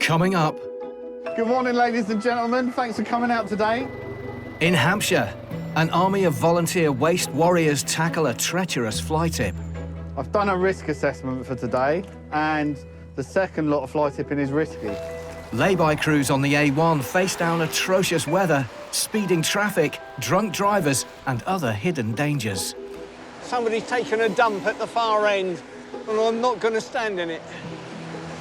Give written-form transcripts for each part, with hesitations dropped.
Coming up. Good morning, ladies and gentlemen. Thanks for coming out today. In Hampshire, an army of volunteer waste warriors tackle a treacherous fly tip. I've done a risk assessment for today, and the second lot of fly tipping is risky. Lay-by crews on the A1 face down atrocious weather, speeding traffic, drunk drivers, and other hidden dangers. Somebody's taken a dump at the far end, and I'm not going to stand in it.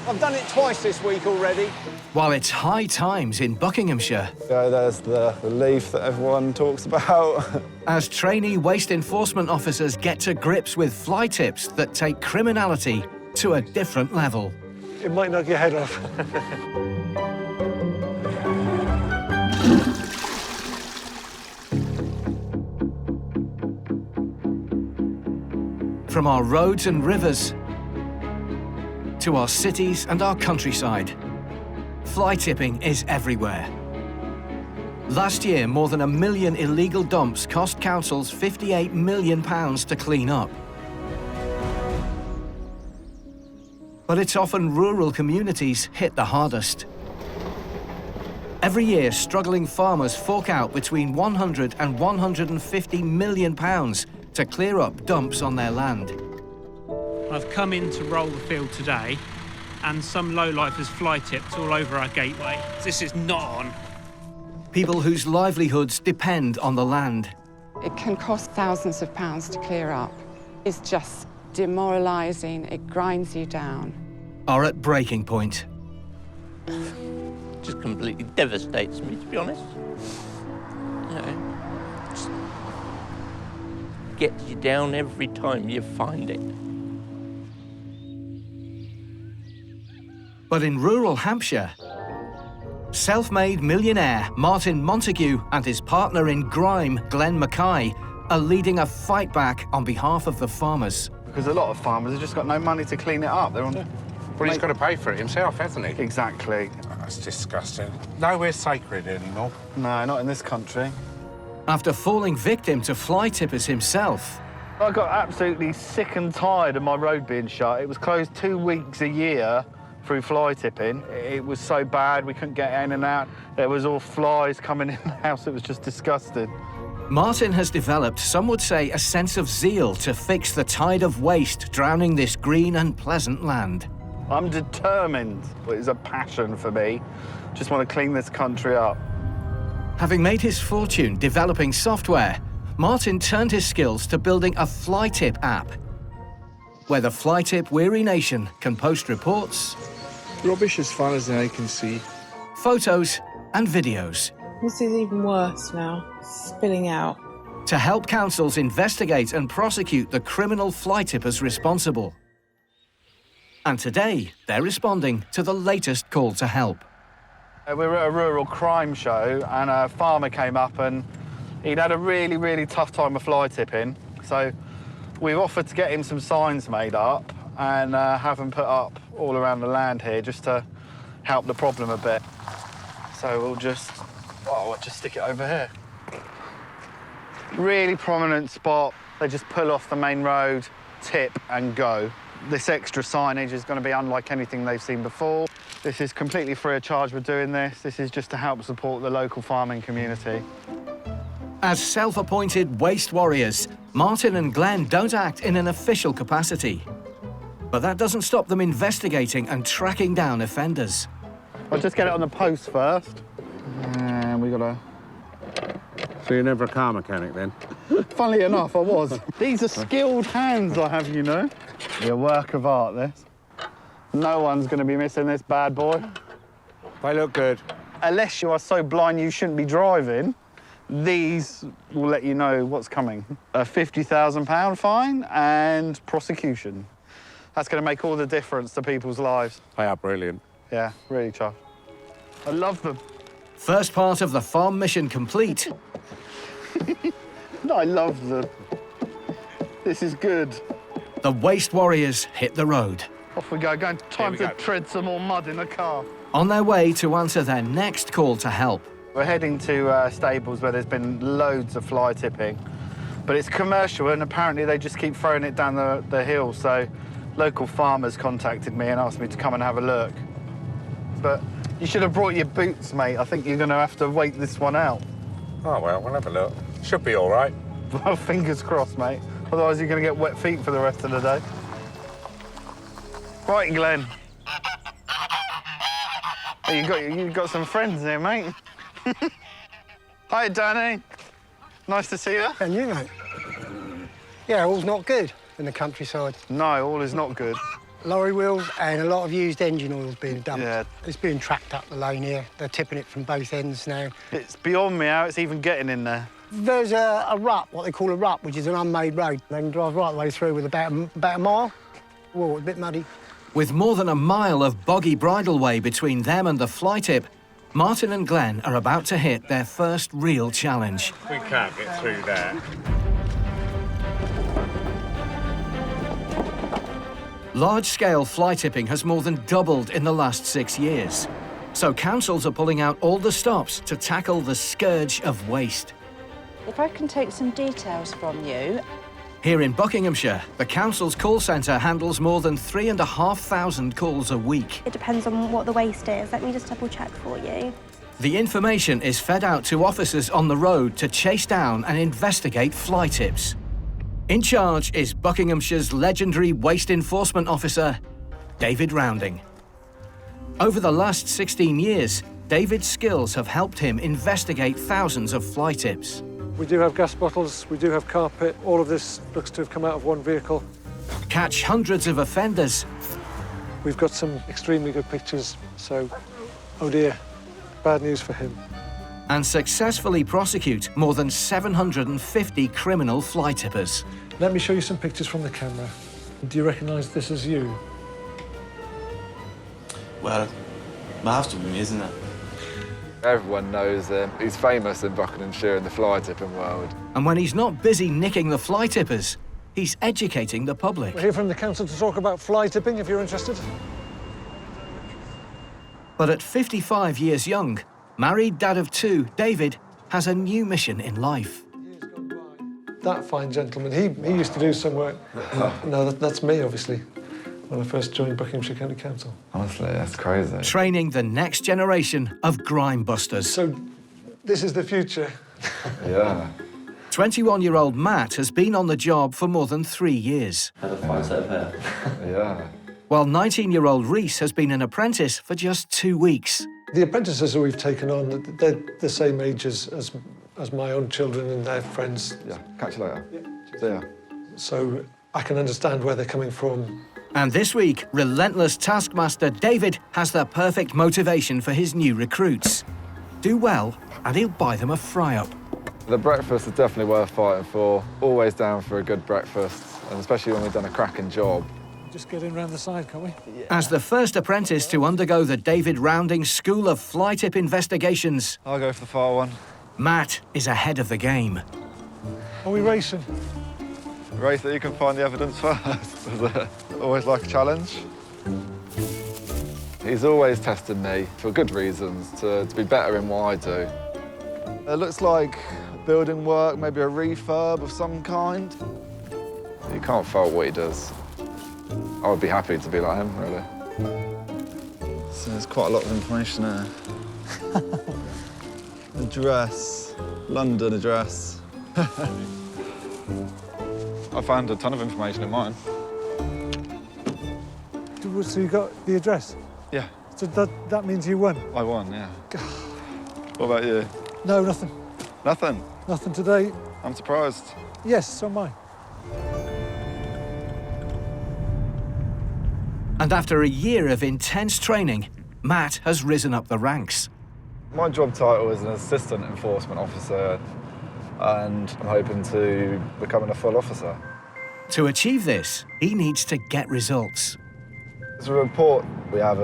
I've done it twice this week already. While it's high times in Buckinghamshire. There's the relief that everyone talks about. As trainee waste enforcement officers get to grips with fly tips that take criminality to a different level. It might knock your head off. From our roads and rivers to our cities and our countryside, fly tipping is everywhere. Last year, more than 1 million illegal dumps cost councils £58 million to clean up. But it's often rural communities hit the hardest. Every year, struggling farmers fork out between £100 and £150 million to clear up dumps on their land. I've come in to roll the field today, and some lowlifers fly tipped all over our gateway. This is not on. People whose livelihoods depend on the land. It can cost thousands of pounds to clear up. It's just demoralising, it grinds you down. Are at breaking point. Just completely devastates me, to be honest. You know, just gets you down every time you find it. But in rural Hampshire, self-made millionaire Martin Montague and his partner in Grime, Glenn Mackay, are leading a fight back on behalf of the farmers. Because a lot of farmers have just got no money to clean it up. They're on... Yeah. Well, he's got to pay for it himself, hasn't he? Exactly. Oh, that's disgusting. Nowhere's sacred anymore. No, not in this country. After falling victim to fly tippers himself, I got absolutely sick and tired of my road being shut. It was closed 2 weeks a year through fly tipping. It was so bad, we couldn't get in and out. There was all flies coming in the house. It was just disgusting. Martin has developed, some would say, a sense of zeal to fix the tide of waste drowning this green and pleasant land. I'm determined. It is a passion for me. Just want to clean this country up. Having made his fortune developing software, Martin turned his skills to building a fly tip app, where the fly tip weary nation can post reports, rubbish as far as the eye can see, photos and videos. This is even worse now, spilling out. To help councils investigate and prosecute the criminal fly tippers responsible. And today, they're responding to the latest call to help. We were at a rural crime show, and a farmer came up and he'd had a really, really tough time of fly tipping. So we've offered to get him some signs made up and have them put up all around the land here just to help the problem a bit. So we'll just stick it over here. Really prominent spot. They just pull off the main road, tip and go. This extra signage is going to be unlike anything they've seen before. This is completely free of charge. We're doing this. This is just to help support the local farming community. As self-appointed waste warriors, Martin and Glenn don't act in an official capacity. But that doesn't stop them investigating and tracking down offenders. I'll just get it on the post first. And we got to... So you're never a car mechanic, then? Funnily enough, I was. These are skilled hands I have, you know. Be a work of art, this. No one's going to be missing this bad boy. They look good. Unless you are so blind you shouldn't be driving, these will let you know what's coming. A £50,000 fine and prosecution. That's going to make all the difference to people's lives. They are brilliant. Yeah, really chuffed. I love them. First part of the farm mission complete. I love them. This is good. The waste warriors hit the road. Off we go. Time to tread some more mud in the car. On their way to answer their next call to help. We're heading to stables where there's been loads of fly tipping, but it's commercial and apparently they just keep throwing it down the hill. So local farmers contacted me and asked me to come and have a look. but you should have brought your boots, mate. I think you're going to have to wait this one out. Oh, well, we'll have a look. Should be all right. Well, fingers crossed, mate. Otherwise, you're going to get wet feet for the rest of the day. Right, Glenn. Hey, you got some friends there, mate. Hi, Danny. Nice to see you. And you, mate? Yeah, all's not good in the countryside. No, all is not good. Lorry wheels and a lot of used engine oil's being dumped. Yeah. It's being tracked up the lane here. They're tipping it from both ends now. It's beyond me how it's even getting in there. There's a rut, what they call a rut, which is an unmade road. They can drive right the way through with about a mile. Whoa, a bit muddy. With more than a mile of boggy bridleway between them and the fly tip, Martin and Glenn are about to hit their first real challenge. We can't get through there. Large-scale fly tipping has more than doubled in the last 6 years. So councils are pulling out all the stops to tackle the scourge of waste. If I can take some details from you. Here in Buckinghamshire, the council's call centre handles more than 3,500 calls a week. It depends on what the waste is. Let me just double check for you. The information is fed out to officers on the road to chase down and investigate fly tips. In charge is Buckinghamshire's legendary waste enforcement officer, David Rounding. Over the last 16 years, David's skills have helped him investigate thousands of fly tips. We do have gas bottles, we do have carpet. All of this looks to have come out of one vehicle. Catch hundreds of offenders. We've got some extremely good pictures, so, oh dear, bad news for him. And successfully prosecute more than 750 criminal fly tippers. Let me show you some pictures from the camera. Do you recognise this as you? Well, my house with me, isn't it? Everyone knows him. He's famous in Buckinghamshire in the fly tipping world. And when he's not busy nicking the fly tippers, he's educating the public. We're here from the council to talk about fly tipping, if you're interested. But at 55 years young, married dad of 2, David has a new mission in life. That fine gentleman, he used to do some work. No, that's me, obviously, when I first joined Buckinghamshire County Council. Honestly, that's crazy. Training the next generation of grime busters. So, this is the future. Yeah. 21-year-old Matt has been on the job for more than 3 years. Have a fine set of hair. Yeah. While 19-year-old Reese has been an apprentice for just 2 weeks. The apprentices that we've taken on, they're the same age as my own children and their friends. Yeah, catch you later. Yeah. See ya. So I can understand where they're coming from. And this week, relentless taskmaster David has the perfect motivation for his new recruits. Do well, and he'll buy them a fry-up. The breakfast is definitely worth fighting for. Always down for a good breakfast, and especially when we've done a cracking job. Just get in round the side, can't we? As the first apprentice to undergo the David Rounding School of Fly Tip Investigations, I'll go for the far one. Matt is ahead of the game. Are we racing? Race that you can find the evidence first. Always like a challenge. He's always testing me, for good reasons, to be better in what I do. It looks like building work, maybe a refurb of some kind. You can't fault what he does. I would be happy to be like him, really. So there's quite a lot of information there. Address, London address. I found a ton of information in mine. So you got the address? Yeah. So that means you won? I won, yeah. What about you? No, nothing. Nothing? Nothing today. I'm surprised. Yes, so am I. And after a year of intense training, Matt has risen up the ranks. My job title is an assistant enforcement officer, and I'm hoping to become a full officer. To achieve this, he needs to get results. There's a report. We have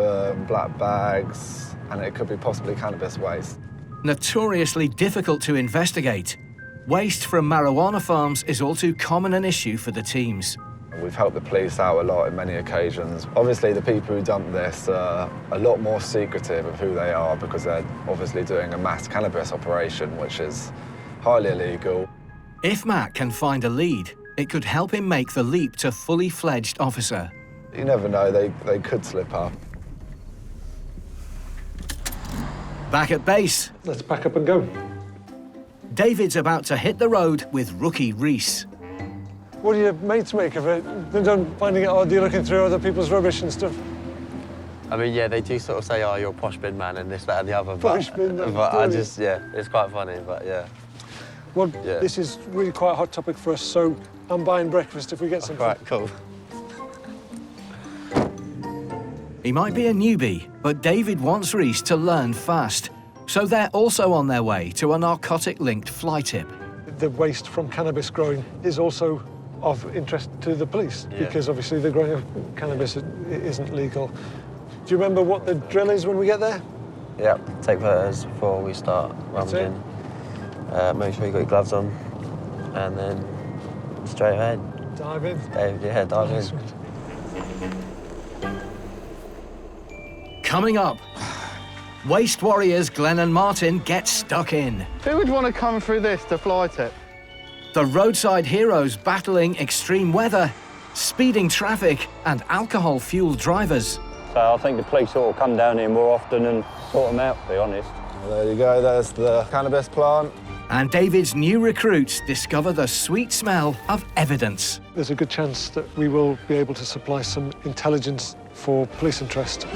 black bags, and it could be possibly cannabis waste. Notoriously difficult to investigate, waste from marijuana farms is all too common an issue for the teams. We've helped the police out a lot in many occasions. Obviously, the people who dump this are a lot more secretive of who they are because they're obviously doing a mass cannabis operation, which is highly illegal. If Matt can find a lead, it could help him make the leap to fully fledged officer. You never know, they could slip up. Back at base, Let's pack up and go. David's about to hit the road with rookie Reese. What do your mates make of it? They don't finding it odd you're looking through other people's rubbish and stuff? I mean, yeah, they do sort of say, oh, you're a posh bin man and this, that and the other. Posh bin man, but I just, yeah, it's quite funny, but yeah. Well, Yeah. this is really quite a hot topic for us, so I'm buying breakfast if we get something. Right, cool. He might be a newbie, but David wants Reese to learn fast. So they're also on their way to a narcotic-linked fly tip. The waste from cannabis growing is also of interest to the police, because obviously the growing of cannabis isn't legal. Do you remember what the drill is when we get there? Yeah, take photos before we start rummaging. Make sure you got your gloves on, and then straight ahead. Dive in. Yeah, dive in. Coming up, waste warriors Glenn and Martin get stuck in. Who would want to come through this to fly tip? The roadside heroes battling extreme weather, speeding traffic, and alcohol-fueled drivers. So I think the police ought to come down here more often and sort them out, to be honest. There you go, there's the cannabis plant. And David's new recruits discover the sweet smell of evidence. There's a good chance that we will be able to supply some intelligence for police interest.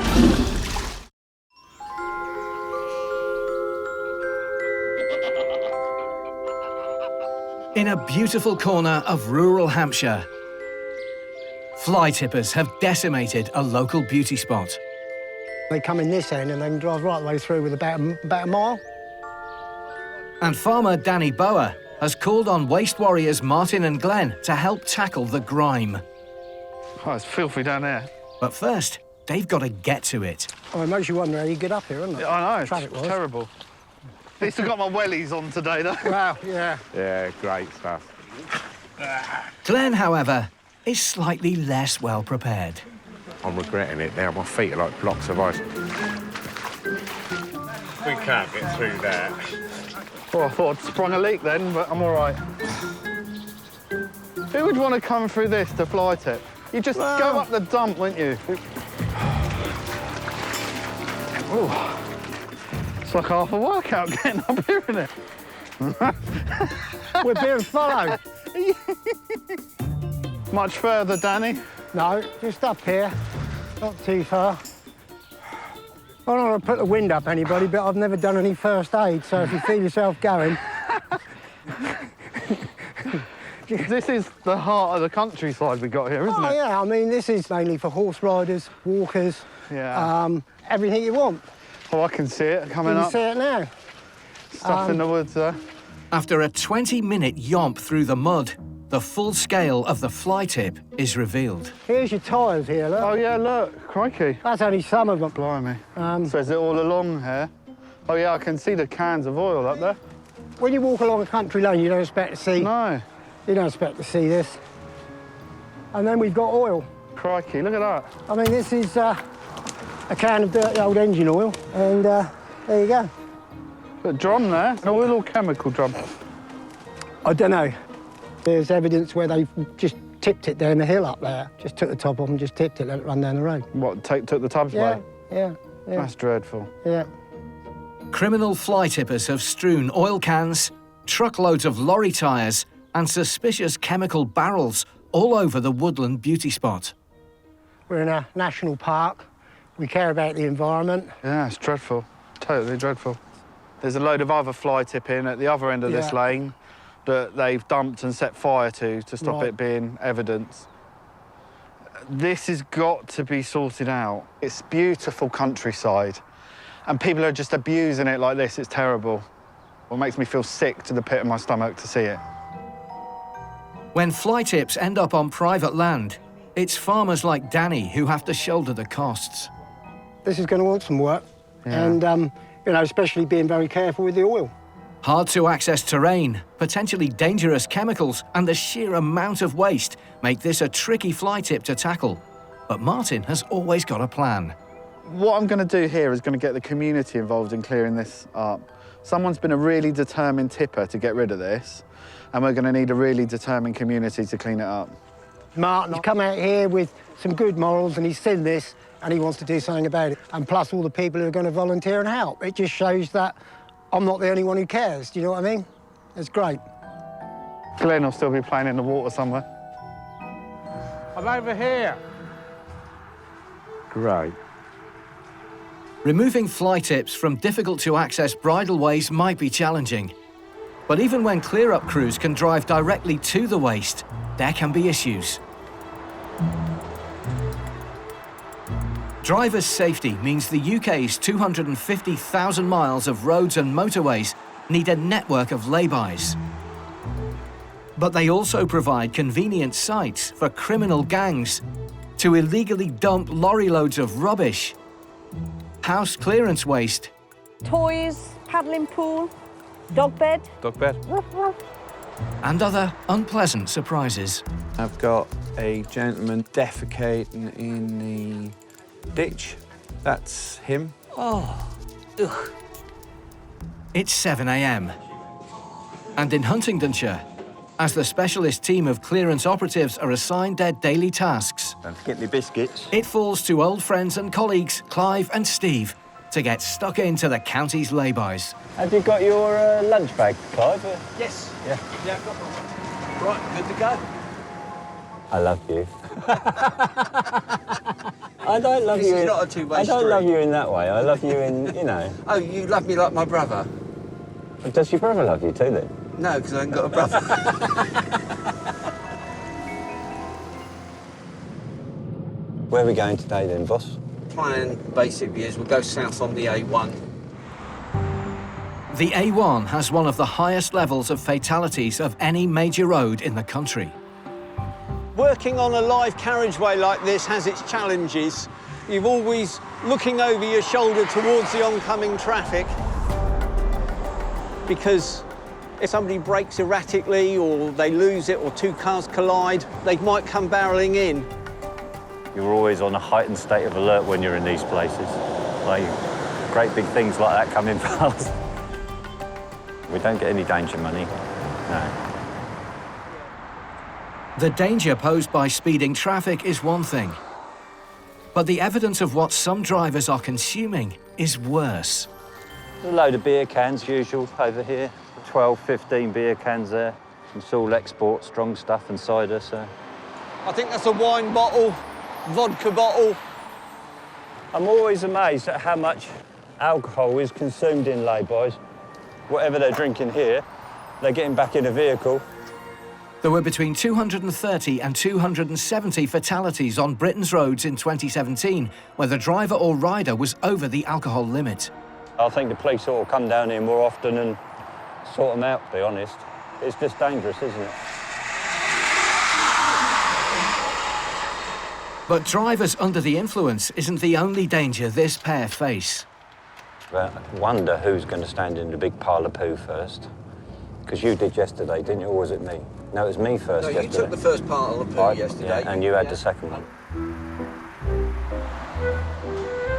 In a beautiful corner of rural Hampshire, fly tippers have decimated a local beauty spot. They come in this end and they can drive right the way through with about a mile. And farmer Danny Bower has called on waste warriors Martin and Glenn to help tackle the grime. Oh, it's filthy down there. But first, they've got to get to it. Oh, it makes you wonder how you get up here, doesn't it? I know, it's Traffic-wise. terrible. At least I've got my wellies on today, though. Wow, yeah. Yeah, great stuff. Glenn, however, is slightly less well prepared. I'm regretting it now. My feet are like blocks of ice. We can't get through that. Oh, I thought I'd sprung a leak then, but I'm all right. Who would want to come through this to fly tip? You just go up the dump, wouldn't you? Oh, it's like half a workout getting up here, isn't it? We're being followed. Much further, Danny? No, just up here. Not too far. I don't want to put the wind up anybody, but I've never done any first aid, so if you feel yourself going... This is the heart of the countryside we got here, isn't it? Oh, yeah, I mean, this is mainly for horse riders, walkers, everything you want. Oh, I can see it coming up. You can see it now. Stuff in the woods there. After a 20-minute yomp through the mud, the full scale of the fly tip is revealed. Here's your tyres here, look. Oh, yeah, look. Crikey. That's only some of them. Blimey. So is it all along here? Oh, yeah, I can see the cans of oil up there. When you walk along a country lane, you don't expect to see... No. You don't expect to see this. And then we've got oil. Crikey, look at that. I mean, this is a can of dirty old engine oil, and there you go. A drum there, a little chemical drum. I don't know. There's evidence where they just tipped it down the hill up there. Just took the top off and just tipped it, let it run down the road. What, took the tubs away? Yeah. That's dreadful. Yeah. Criminal fly tippers have strewn oil cans, truckloads of lorry tyres, and suspicious chemical barrels all over the woodland beauty spot. We're in a national park. We care about the environment. Yeah, it's dreadful. Totally dreadful. There's a load of other fly tipping at the other end of this lane that they've dumped and set fire to stop it being evidence. This has got to be sorted out. It's beautiful countryside, and people are just abusing it like this. It's terrible. It makes me feel sick to the pit of my stomach to see it. When fly tips end up on private land, it's farmers like Danny who have to shoulder the costs. This is going to want some work, and, you know, especially being very careful with the oil. Hard-to-access terrain, potentially dangerous chemicals, and the sheer amount of waste make this a tricky fly tip to tackle. But Martin has always got a plan. What I'm going to do here is going to get the community involved in clearing this up. Someone's been a really determined tipper to get rid of this, and we're going to need a really determined community to clean it up. Martin's come out here with some good morals, and he's seen this, and he wants to do something about it. And plus all the people who are going to volunteer and help. It just shows that I'm not the only one who cares, do you know what I mean? It's great. Glenn will still be playing in the water somewhere. I'm over here. Great. Removing fly tips from difficult-to-access bridleways might be challenging. But even when clear-up crews can drive directly to the waste, there can be issues. Drivers' safety means the UK's 250,000 miles of roads and motorways need a network of laybys. But they also provide convenient sites for criminal gangs to illegally dump lorry loads of rubbish, house clearance waste, Toys, paddling pool, dog bed. Dog bed. and other unpleasant surprises. I've got a gentleman defecating in the ditch. That's him. Oh, ugh. It's 7 a.m. And in Huntingdonshire, as the specialist team of clearance operatives are assigned their daily tasks, Don't forget me biscuits. it falls to old friends and colleagues Clive and Steve to get stuck into the county's laybys. Have you got your lunch bag, Clive? Yes. Yeah. Yeah, I've got one. Right, good to go. I love you. I don't love This you. is not a two-way I don't street. love you in that way. I love you in, you know. Oh, you love me like my brother? Does your brother love you too, then? No, because I haven't got a brother. Where are we going today, then, boss? Plan basically is we'll go south on the A1. The A1 has one of the highest levels of fatalities of any major road in the country. Working on a live carriageway like this has its challenges. You're always looking over your shoulder towards the oncoming traffic, because if somebody brakes erratically or they lose it or two cars collide, they might come barrelling in. You're always on a heightened state of alert when you're in these places. Like, great big things like that coming past. We don't get any danger money, no. The danger posed by speeding traffic is one thing, but the evidence of what some drivers are consuming is worse. There's a load of beer cans, usual, over here. 12, 15 beer cans there. It's all export, strong stuff and cider, so. I think that's a wine bottle, vodka bottle. I'm always amazed at how much alcohol is consumed in laybys. Whatever they're drinking here, they're getting back in a vehicle. There were between 230 and 270 fatalities on Britain's roads in 2017, where the driver or rider was over the alcohol limit. I think the police ought to come down here more often and sort them out, to be honest. It's just dangerous, isn't it? But drivers under the influence isn't the only danger this pair face. But I wonder who's going to stand in the big pile of poo first. Because you did yesterday, didn't you, or was it me? No, it was me first yesterday. You took the first part of the poo yesterday. Yeah, and you had the second one.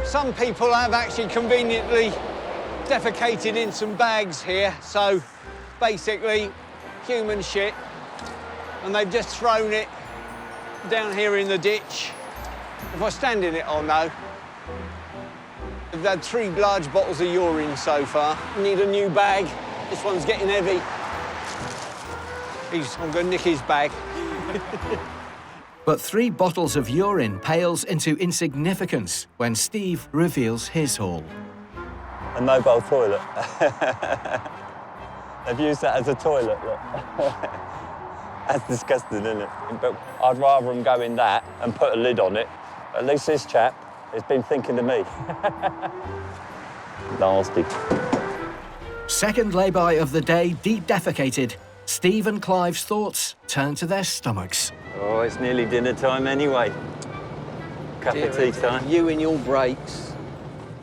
Some people have actually conveniently defecated in some bags here, so basically human shit, and they've just thrown it down here in the ditch. If I stand in it, I'll know. We've had 3 large bottles of urine so far. Need a new bag. This one's getting heavy. I'm going to nick his bag. But 3 bottles of urine pales into insignificance when Steve reveals his haul. A mobile toilet. They've used that as a toilet, look. That's disgusting, isn't it? But I'd rather them go in that and put a lid on it. At least this chap has been thinking of me. Nasty. Second lay-by of the day de-defecated, Steve and Clive's thoughts turn to their stomachs. Oh, it's nearly dinner time anyway. Cup of tea time. You and your breaks.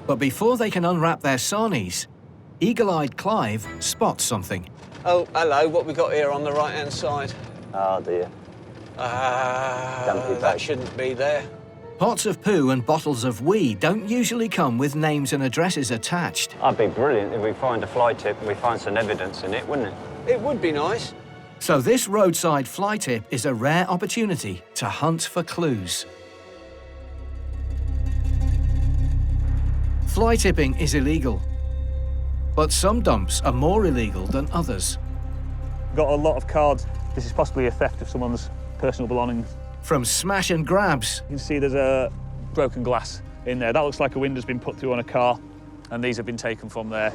But before they can unwrap their sarnies, eagle-eyed Clive spots something. Oh, hello, what we got here on the right-hand side? Oh, dear. That shouldn't be there. Pots of poo and bottles of wee don't usually come with names and addresses attached. That'd be brilliant if we find a fly tip and we find some evidence in it, wouldn't it? It would be nice. So this roadside fly tip is a rare opportunity to hunt for clues. Fly tipping is illegal, but some dumps are more illegal than others. Got a lot of cards. This is possibly a theft of someone's personal belongings. From smash and grabs. You can see there's a broken glass in there. That looks like a window's been put through on a car, and these have been taken from there.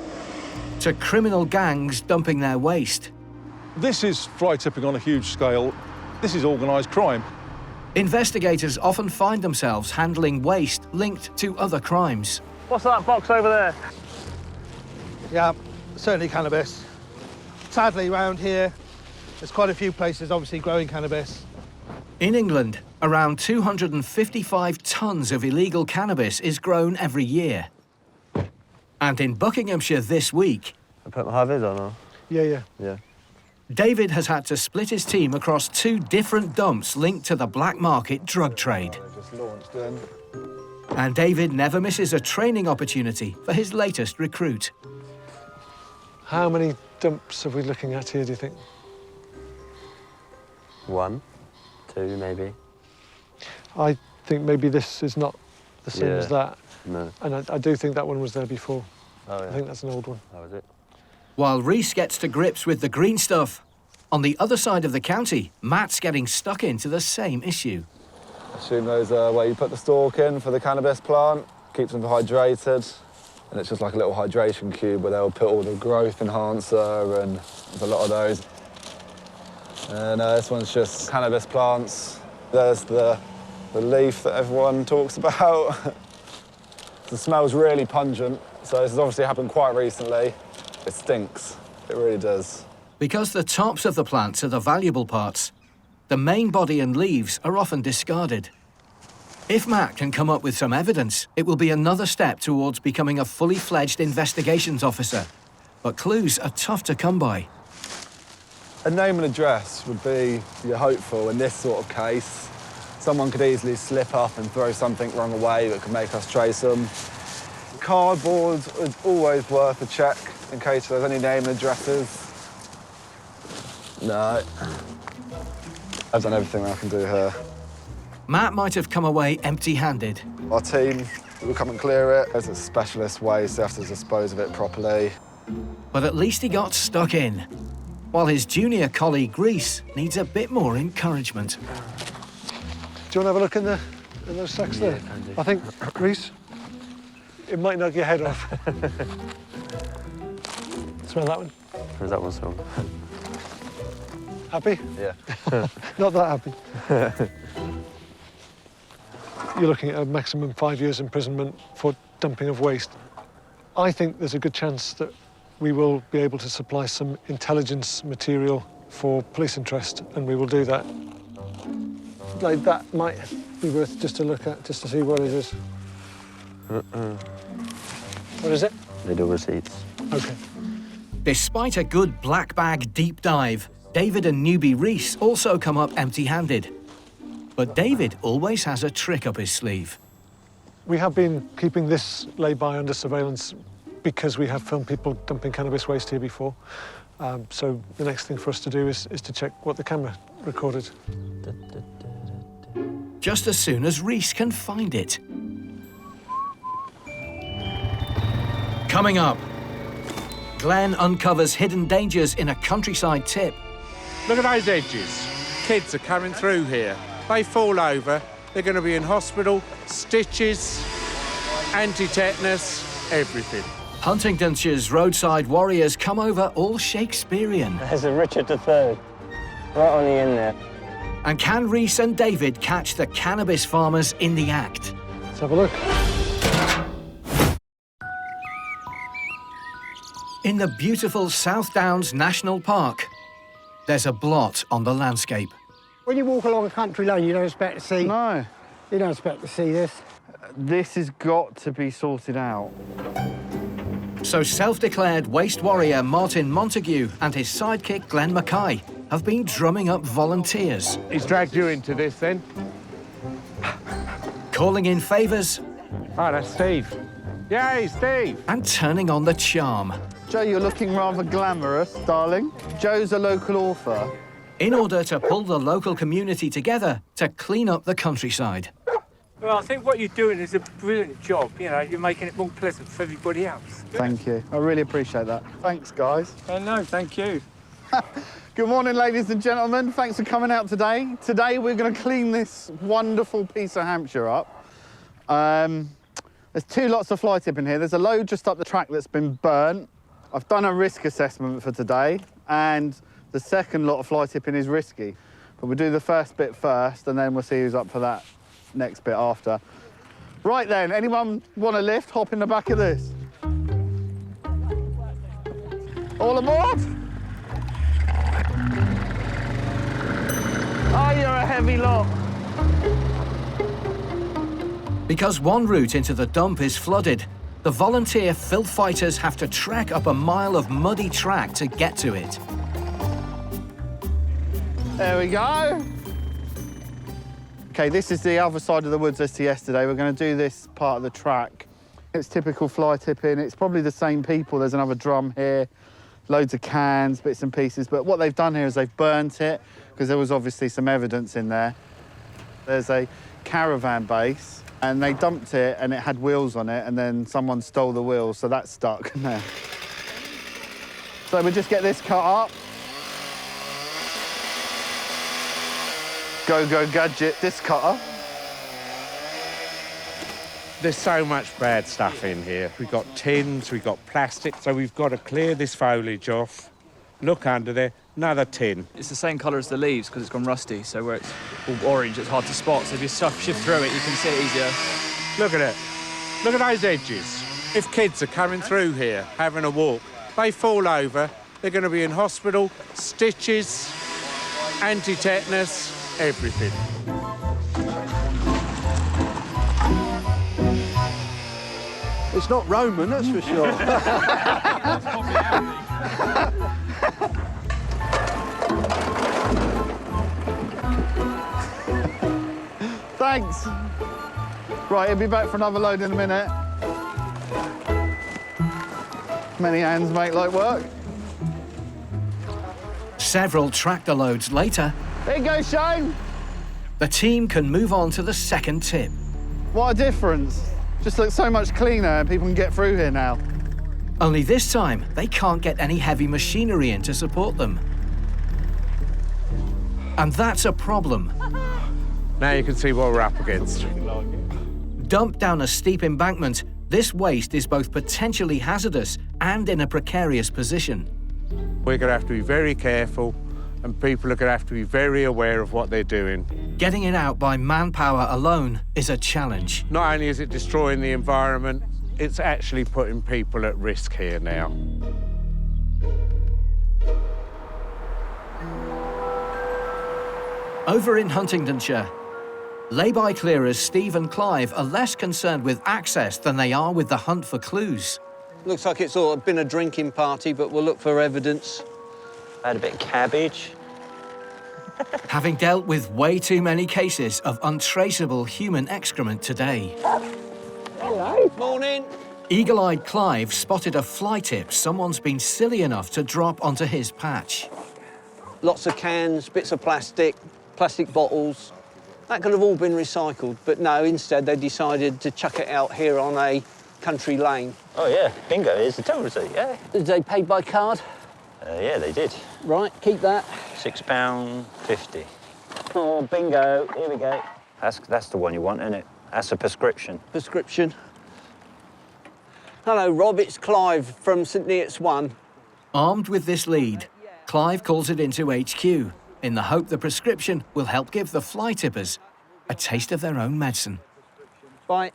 To criminal gangs dumping their waste. This is fly tipping on a huge scale. This is organised crime. Investigators often find themselves handling waste linked to other crimes. What's that box over there? Yeah, certainly cannabis. Sadly, around here, there's quite a few places obviously growing cannabis. In England, around 255 tonnes of illegal cannabis is grown every year. And in Buckinghamshire this week... I put my high-vis on, or? Yeah. David has had to split his team across 2 different dumps linked to the black market drug trade. Just launched in. And David never misses a training opportunity for his latest recruit. How many dumps are we looking at here, do you think? 1, 2, maybe. I think maybe this is not the same as that. No. And I do think that one was there before. Oh, yeah. I think that's an old one. That was it. While Reese gets to grips with the green stuff, on the other side of the county, Matt's getting stuck into the same issue. I assume those are where you put the stalk in for the cannabis plant, keeps them hydrated. And it's just like a little hydration cube where they'll put all the growth enhancer, and there's a lot of those. And this one's just cannabis plants. There's the leaf that everyone talks about. The smell's really pungent, so this has obviously happened quite recently. It stinks, it really does. Because the tops of the plants are the valuable parts, the main body and leaves are often discarded. If Matt can come up with some evidence, it will be another step towards becoming a fully fledged investigations officer. But clues are tough to come by. A name and address would be your hopeful in this sort of case. Someone could easily slip up and throw something wrong away that could make us trace them. Cardboard is always worth a check in case there's any name and addresses. No. I've done everything I can do here. Matt might have come away empty-handed. Our team will come and clear it. There's a specialist way, so they have to dispose of it properly. But at least he got stuck in, while his junior colleague Reese needs a bit more encouragement. Do you want to have a look in those sacks there? I think, Reese, it might knock your head off. Smell that one? How's that one smell? Happy? Yeah. Not that happy. You're looking at a maximum 5 years imprisonment for dumping of waste. I think there's a good chance that we will be able to supply some intelligence material for police interest, and we will do that. Like, that might be worth just to look at, just to see what it is. What is it? Little receipts. OK. Despite a good black bag deep dive, David and newbie Reese also come up empty-handed. But David always has a trick up his sleeve. We have been keeping this lay-by under surveillance because we have filmed people dumping cannabis waste here before. So the next thing for us to do is to check what the camera recorded. Just as soon as Reese can find it. Coming up, Glenn uncovers hidden dangers in a countryside tip. Look at those edges. Kids are coming through here. They fall over, they're going to be in hospital, stitches, anti-tetanus, everything. Huntingdonshire's roadside warriors come over all Shakespearean. There's a Richard III, right on the end there. And can Reese and David catch the cannabis farmers in the act? Let's have a look. In the beautiful South Downs National Park, there's a blot on the landscape. When you walk along a country lane, you don't expect to see... No. You don't expect to see this. This has got to be sorted out. So self-declared waste warrior Martin Montague and his sidekick Glenn Mackay have been drumming up volunteers. He's dragged you into this, then? Calling in favours. Oh, that's Steve. Yay, Steve! And turning on the charm. Joe, you're looking rather glamorous, darling. Joe's a local author. In order to pull the local community together to clean up the countryside. Well, I think what you're doing is a brilliant job. You know, you're making it more pleasant for everybody else. Thank you. I really appreciate that. Thanks, guys. No, thank you. Good morning, ladies and gentlemen. Thanks for coming out today. Today, we're going to clean this wonderful piece of Hampshire up. There's 2 lots of fly tipping here. There's a load just up the track that's been burnt. I've done a risk assessment for today, and the second lot of fly tipping is risky. But we'll do the first bit first, and then we'll see who's up for that next bit after. Right then, anyone want a lift? Hop in the back of this. All aboard? Oh, you're a heavy lot. Because one route into the dump is flooded, the volunteer filth fighters have to trek up a mile of muddy track to get to it. There we go. Okay, this is the other side of the woods as to yesterday. We're going to do this part of the track. It's typical fly tipping. It's probably the same people. There's another drum here, loads of cans, bits and pieces. But what they've done here is they've burnt it because there was obviously some evidence in there. There's a caravan base and they dumped it and it had wheels on it and then someone stole the wheels, so that's stuck there. So we just get this cut up. Go gadget disc cutter. There's so much bad stuff in here. We've got tins, we've got plastic, so we've got to clear this foliage off. Look under there, another tin. It's the same colour as the leaves because it's gone rusty, so where it's all orange, it's hard to spot. So if you shift through it, you can see it easier. Look at it. Look at those edges. If kids are coming through here, having a walk, they fall over, they're going to be in hospital, stitches, anti-tetanus, everything. It's not Roman, that's for sure. Thanks. Right, he'll be back for another load in a minute. Many hands make light work. Several tractor loads later, There you go, Shane. the team can move on to the second tip. What a difference. Just looks so much cleaner and people can get through here now. Only this time, they can't get any heavy machinery in to support them. And that's a problem. Now you can see what we're up against. Dumped down a steep embankment, this waste is both potentially hazardous and in a precarious position. We're going to have to be very careful, and people are going to have to be very aware of what they're doing. Getting it out by manpower alone is a challenge. Not only is it destroying the environment, it's actually putting people at risk here now. Over in Huntingdonshire, lay-by clearers Steve and Clive are less concerned with access than they are with the hunt for clues. Looks like it's all been a drinking party, but we'll look for evidence. I had a bit of cabbage. Having dealt with way too many cases of untraceable human excrement today. Hello. Morning. Eagle-eyed Clive spotted a fly tip someone's been silly enough to drop onto his patch. Lots of cans, bits of plastic bottles. That could have all been recycled, but no, instead they decided to chuck it out here on a country lane. Oh, yeah, bingo, here's the toll receipt, yeah. Did they pay by card? Yeah, they did. Right, keep that. £6.50. Oh, bingo, here we go. That's the one you want, isn't it? That's a prescription. Prescription. Hello, Rob, it's Clive from St Neots 1. Armed with this lead, Clive calls it into HQ in the hope the prescription will help give the fly tippers a taste of their own medicine. Right.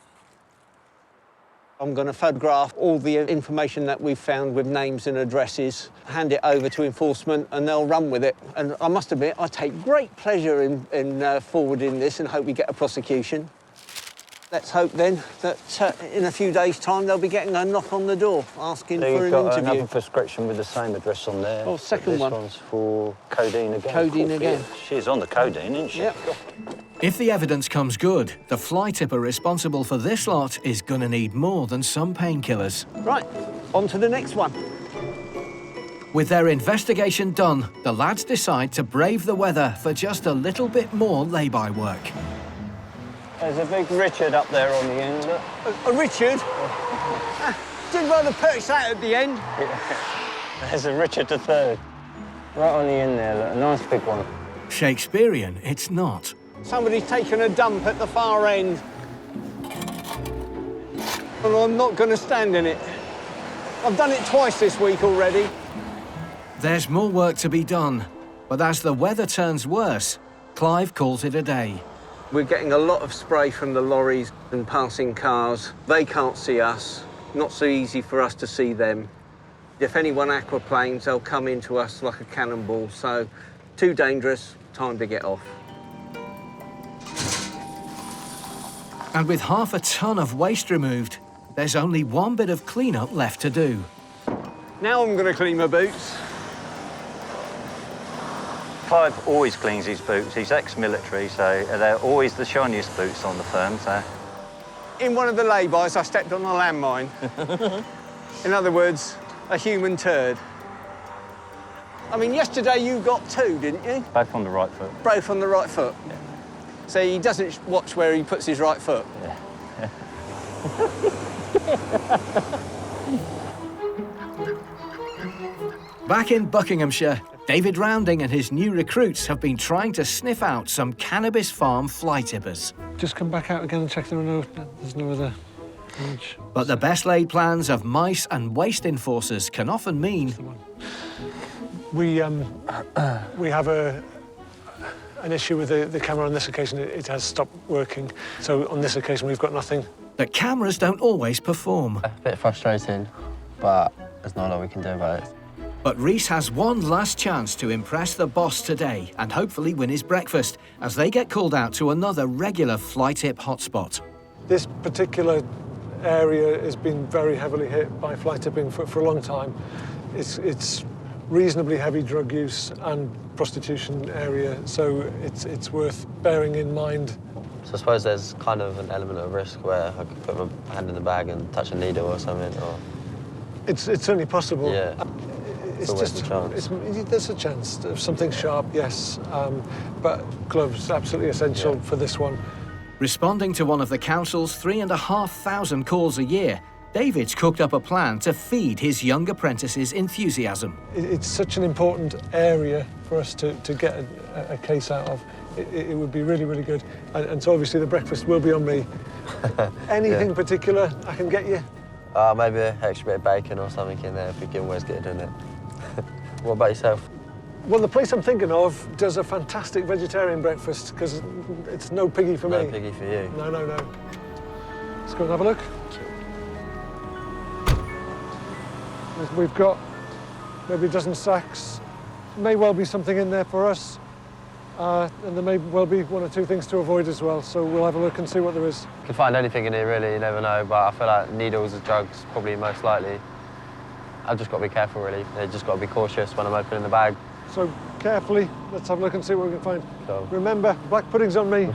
I'm going to photograph all the information that we've found with names and addresses, hand it over to enforcement, and they'll run with it. And I must admit, I take great pleasure in forwarding this and hope we get a prosecution. Let's hope then that in a few days' time they'll be getting a knock on the door asking for an interview. You've got another prescription with the same address on there. Oh, second one. This one's for codeine again. Codeine again. She's on the codeine, isn't she? Yep. If the evidence comes good, the fly tipper responsible for this lot is gonna need more than some painkillers. Right, on to the next one. With their investigation done, the lads decide to brave the weather for just a little bit more lay-by work. There's a big Richard up there on the end, look. A Richard? Didn't bother perch that at the end. There's a Richard III. Right on the end there, look, a nice big one. Shakespearean, it's not. Somebody's taken a dump at the far end. And I'm not going to stand in it. I've done it twice this week already. There's more work to be done, but as the weather turns worse, Clive calls it a day. We're getting a lot of spray from the lorries and passing cars. They can't see us. Not so easy for us to see them. If anyone aquaplanes, they'll come into us like a cannonball. So, too dangerous, time to get off. And with half a ton of waste removed, there's only one bit of clean-up left to do. Now I'm going to clean my boots. Clive always cleans his boots. He's ex-military, so they're always the shiniest boots on the firm, so... In one of the lay-bys, I stepped on a landmine. In other words, a human turd. I mean, yesterday you got two, didn't you? Both on the right foot. Both on the right foot? Yeah. So he doesn't watch where he puts his right foot? Yeah. Back in Buckinghamshire, David Rounding and his new recruits have been trying to sniff out some cannabis farm fly tippers. Just come back out again and check there's no other image. But the best laid plans of mice and waste enforcers can often mean... We have an issue with the camera on this occasion. It has stopped working. So on this occasion, we've got nothing. The cameras don't always perform. A bit frustrating, but there's not a lot we can do about it. But Reese has one last chance to impress the boss today and hopefully win his breakfast as they get called out to another regular fly tip hotspot. This particular area has been very heavily hit by fly tipping for a long time. It's reasonably heavy drug use and prostitution area, so it's worth bearing in mind. So I suppose there's kind of an element of risk where I could put my hand in the bag and touch a needle or something, or... It's certainly possible. Yeah. It's just a chance. There's a chance of something sharp, yes, but gloves absolutely essential for this one. Responding to one of the council's 3,500 calls a year, David's cooked up a plan to feed his young apprentices enthusiasm. It's such an important area for us to get a case out of. It would be really, really good. And so obviously the breakfast will be on me. Anything particular I can get you? Maybe an extra bit of bacon or something in there if we can always get it in it. What about yourself? Well, the place I'm thinking of does a fantastic vegetarian breakfast because it's no piggy for me. No piggy for you. No. Let's go and have a look. We've got maybe a dozen sacks. May well be something in there for us. And there may well be one or two things to avoid as well, so we'll have a look and see what there is. You can find anything in here, really, you never know, but I feel like needles or drugs, probably most likely. I've just got to be careful, really. I've just got to be cautious when I'm opening the bag. So, carefully, let's have a look and see what we can find. Cool. Remember, black pudding's on me.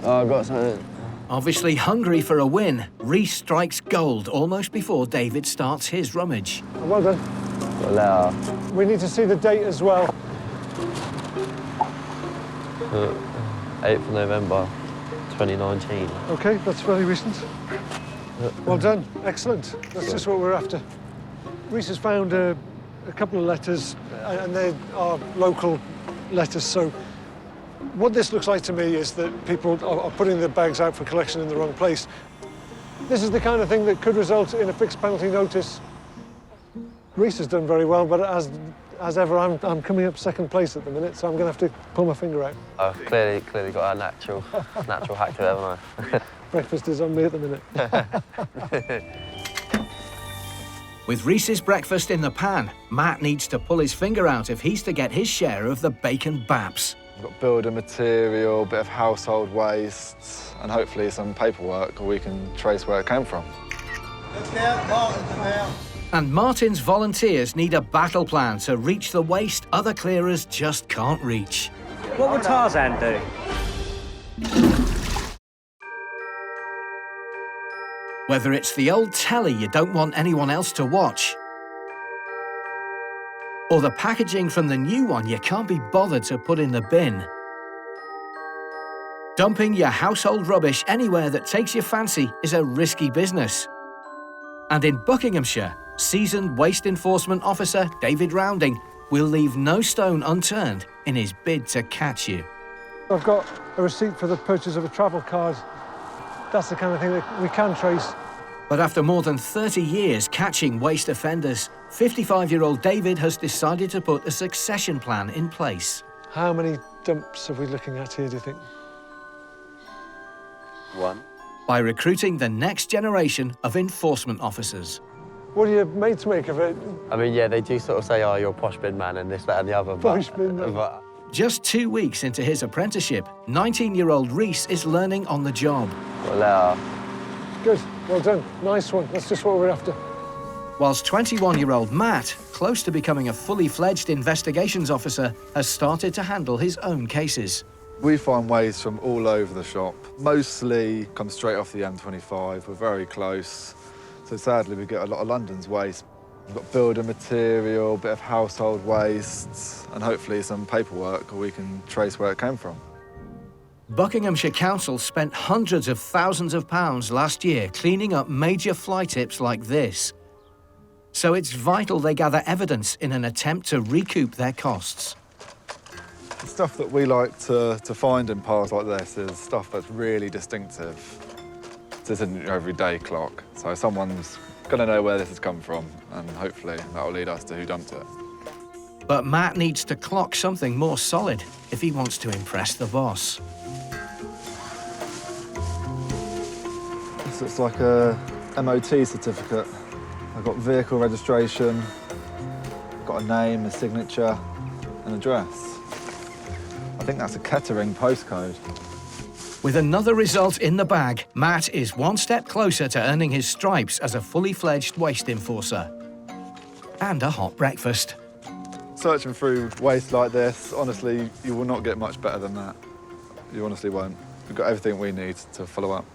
Oh, I've got something. Obviously hungry for a win, Reese strikes gold almost before David starts his rummage. Well done. Got a letter. We need to see the date as well. 8th of November, 2019. OK, that's fairly recent. Well done. Excellent. That's just what we're after. Reese has found a couple of letters, and they are local letters, so what this looks like to me is that people are putting the bags out for collection in the wrong place. This is the kind of thing that could result in a fixed penalty notice. Reese has done very well, but as ever, I'm coming up second place at the minute, so I'm going to have to pull my finger out. I've clearly got a natural hack to it, haven't I? Breakfast is on me at the minute. With Reese's breakfast in the pan, Matt needs to pull his finger out if he's to get his share of the bacon baps. We've got building material, a bit of household waste, and hopefully some paperwork we can trace where it came from. Look out, Martin's about. And Martin's volunteers need a battle plan to reach the waste other clearers just can't reach. What would Tarzan do? Whether it's the old telly you don't want anyone else to watch, or the packaging from the new one you can't be bothered to put in the bin, Dumping your household rubbish anywhere that takes your fancy is a risky business. And in Buckinghamshire, seasoned waste enforcement officer David Rounding will leave no stone unturned in his bid to catch you. I've got a receipt for the purchase of a travel card. That's the kind of thing that we can trace. But after more than 30 years catching waste offenders, 55-year-old David has decided to put a succession plan in place. How many dumps are we looking at here, do you think? 1. By recruiting the next generation of enforcement officers. What do your mates make of it? I mean, yeah, they do sort of say, oh, you're a posh bin man and this, that and the other. Posh bin man. But Just 2 weeks into his apprenticeship, 19-year-old Reese is learning on the job. Well, good, well done, nice one. That's just what we're after. Whilst 21-year-old Matt, close to becoming a fully fledged investigations officer, has started to handle his own cases. We find waste from all over the shop. Mostly come straight off the M25. We're very close. So sadly, we get a lot of London's waste. We've got building material, a bit of household waste, and hopefully some paperwork we can trace where it came from. Buckinghamshire Council spent hundreds of thousands of pounds last year cleaning up major fly tips like this. So it's vital they gather evidence in an attempt to recoup their costs. The stuff that we like to find in piles like this is stuff that's really distinctive. This isn't your everyday clock, so someone's going to know where this has come from, and hopefully that will lead us to who dumped it. But Matt needs to clock something more solid if he wants to impress the boss. This looks like a MOT certificate. I've got vehicle registration, got a name, a signature, an address. I think that's a Kettering postcode. With another result in the bag, Matt is one step closer to earning his stripes as a fully fledged waste enforcer. And a hot breakfast. Searching through waste like this, honestly, you will not get much better than that. You honestly won't. We've got everything we need to follow up.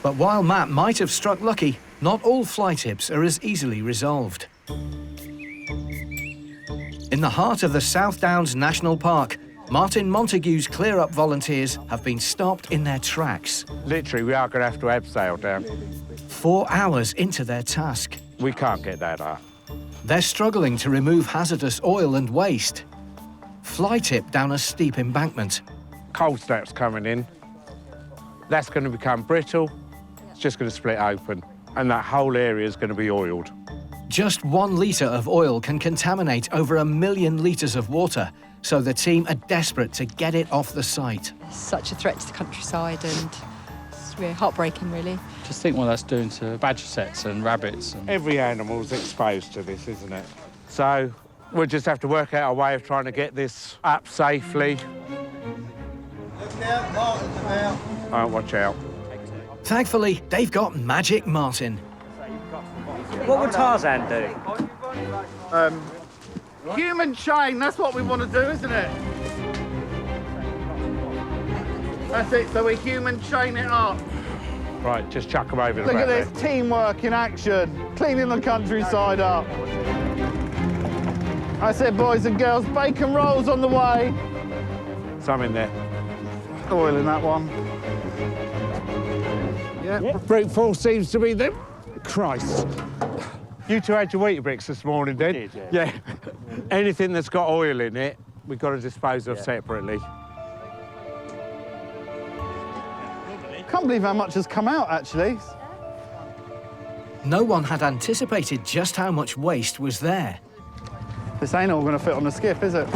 But while Matt might have struck lucky, not all fly tips are as easily resolved. In the heart of the South Downs National Park, Martin Montague's clear-up volunteers have been stopped in their tracks. Literally, we are going to have to abseil down. 4 hours into their task. We can't get that up. They're struggling to remove hazardous oil and waste. Fly tip down a steep embankment. Cold snap's coming in. That's going to become brittle. It's just going to split open. And that whole area is going to be oiled. Just 1 litre of oil can contaminate over 1 million litres of water, so the team are desperate to get it off the site. Such a threat to the countryside, and it's really heartbreaking, really. Just think what that's doing to badger sets and rabbits. And Every animal's exposed to this, isn't it? So we'll just have to work out a way of trying to get this up safely. Look out, Martin's about. Oh, watch out. Thankfully, they've got Magic Martin. What would Tarzan do? Human chain, that's what we want to do, isn't it? That's it, so we human chain it up. Right, just chuck them over the Look back at this, there. teamwork in action, cleaning the countryside up. That's it, boys and girls, bacon rolls on the way. Some in there. Oil in that one. Yeah, brute force seems to be them. Christ. You two had your Weetabix this morning, then? We did, yeah. Anything that's got oil in it, we've got to dispose of separately. Can't believe how much has come out, actually. No one had anticipated just how much waste was there. This ain't all going to fit on the skip, is it?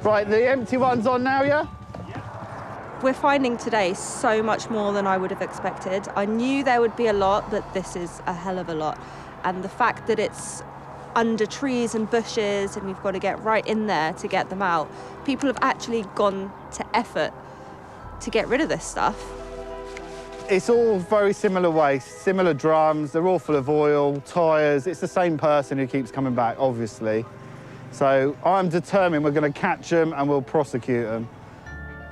Right, the empty one's on now, yeah? We're finding today so much more than I would have expected. I knew there would be a lot, but this is a hell of a lot. And the fact that it's under trees and bushes and we've got to get right in there to get them out, people have actually gone to effort to get rid of this stuff. It's all very similar waste, similar drums, they're all full of oil, tyres. It's the same person who keeps coming back, obviously. So I'm determined we're going to catch them and we'll prosecute them.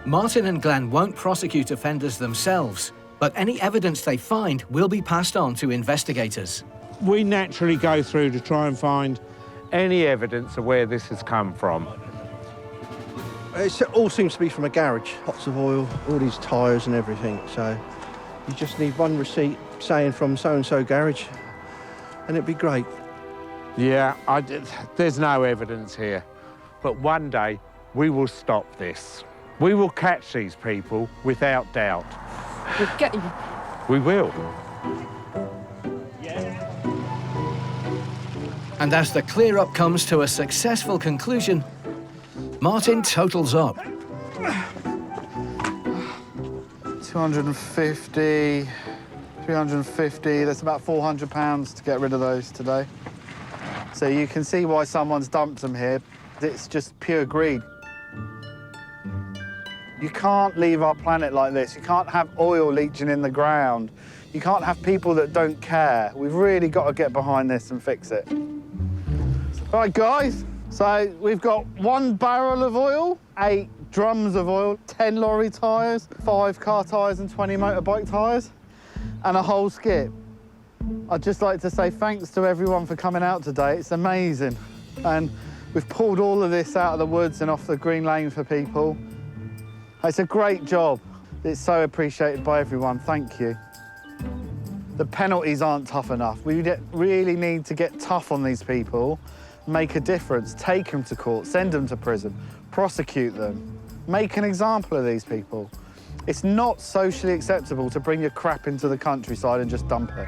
Martin and Glenn won't prosecute offenders themselves, but any evidence they find will be passed on to investigators. We naturally go through to try and find any evidence of where this has come from. It all seems to be from a garage. Pots of oil, all these tyres and everything. So you just need one receipt saying from so-and-so garage, and it'd be great. Yeah, there's no evidence here. But one day, we will stop this. We will catch these people without doubt. We'll get you. We will. And as the clear-up comes to a successful conclusion, Martin totals up. 250, 350, that's about £400 to get rid of those today. So you can see why someone's dumped them here. It's just pure greed. You can't leave our planet like this. You can't have oil leaching in the ground. You can't have people that don't care. We've really got to get behind this and fix it. All right, guys, so we've got 1 barrel of oil, 8 drums of oil, 10 lorry tyres, 5 car tyres and 20 motorbike tyres, and a whole skip. I'd just like to say thanks to everyone for coming out today. It's amazing. And we've pulled all of this out of the woods and off the green lane for people. It's a great job. It's so appreciated by everyone. Thank you. The penalties aren't tough enough. We really need to get tough on these people, make a difference, take them to court, send them to prison, prosecute them, make an example of these people. It's not socially acceptable to bring your crap into the countryside and just dump it.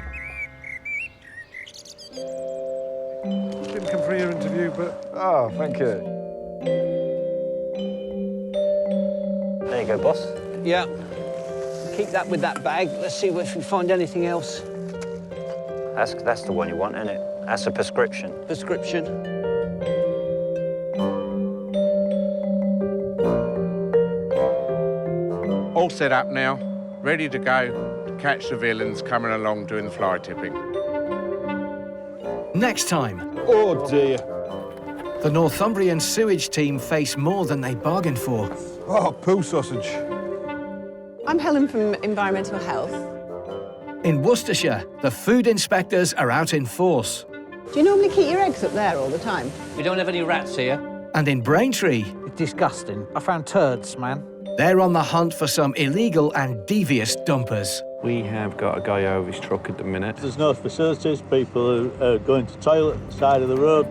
Didn't come for your interview, but... Oh, thank you. There you go, boss. Yeah. Keep that with that bag. Let's see if we find anything else. That's the one you want, isn't it? That's a prescription. Prescription. All set up now, ready to go to catch the villains coming along doing the fly tipping. Next time. Oh, dear. The Northumbrian sewage team face more than they bargained for. Oh, poo sausage. I'm Helen from Environmental Health. In Worcestershire, the food inspectors are out in force. Do you normally keep your eggs up there all the time? We don't have any rats here. And in Braintree, It's disgusting. I found turds, man. they're on the hunt for some illegal and devious dumpers. We have got a guy over his truck at the minute. There's no facilities. People are going to toilet at the side of the road.